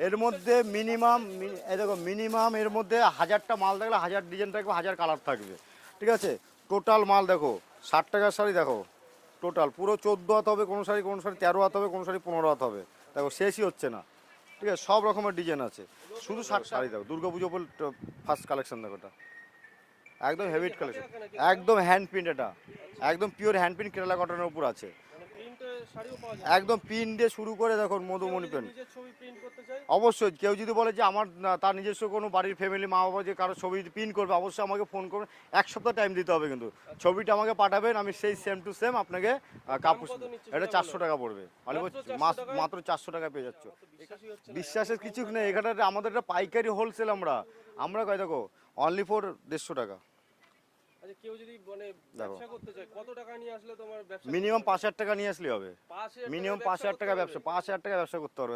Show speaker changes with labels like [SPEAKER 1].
[SPEAKER 1] এর মধ্যে মিনিমাম দেখো মিনিমাম এর মধ্যে 1000টা মাল থাকলে 1000 ডিজাইন থাকবে, 1000 কালার থাকবে, ঠিক আছে। টোটাল মাল দেখো 60 টাকার শাড়ি দেখো, টোটাল পুরো 14 হাত হবে, কোনো শাড়ি 13 হাত হবে, কোনো শাড়ি 15 হাত হবে, দেখো শেষই হচ্ছে না, ঠিক আছে। সব রকমের ডিজাইন আছে, শুধু 60 শাড়ি দেখো, দুর্গাপুজো বল ফার্স্ট কালেকশন দেখো, এটা একদম হেভি কালেকশন, একদম হ্যান্ড প্রিন্ট, এটা একদম পিওর হ্যান্ড প্রিন্ট কেরালা কটনের উপর আছে, একদম প্রিন্ট দিয়ে শুরু করে দেখুন মধুমণি প্রিন্ট। অবশ্যই কেউ যদি বলে যে আমার তার নিজস্ব কোনো বাড়ির ফ্যামিলি মা বাবা যে কারো ছবি প্রিন্ট করবে, অবশ্যই আমাকে ফোন করবেন, 1 সপ্তাহ টাইম দিতে হবে, কিন্তু ছবিটা আমাকে পাঠাবেন, আমি সেই সেম টু সেম আপনাকে কাপড়, এটা 400 টাকা পড়বে, মাত্র 400 টাকা পেয়ে যাচ্ছ। বিশ্বাসের কিছু নেই এখানে, আমাদের এটা পাইকারি হোলসেল, আমরা কয় দেখো অনলি ফর 150 টাকা। মিনিমাম 5000 টাকা নিয়ে আসলে হবে, মিনিমাম 5000 টাকা ব্যবসা, 5000 টাকা ব্যবসা করতে পারবে।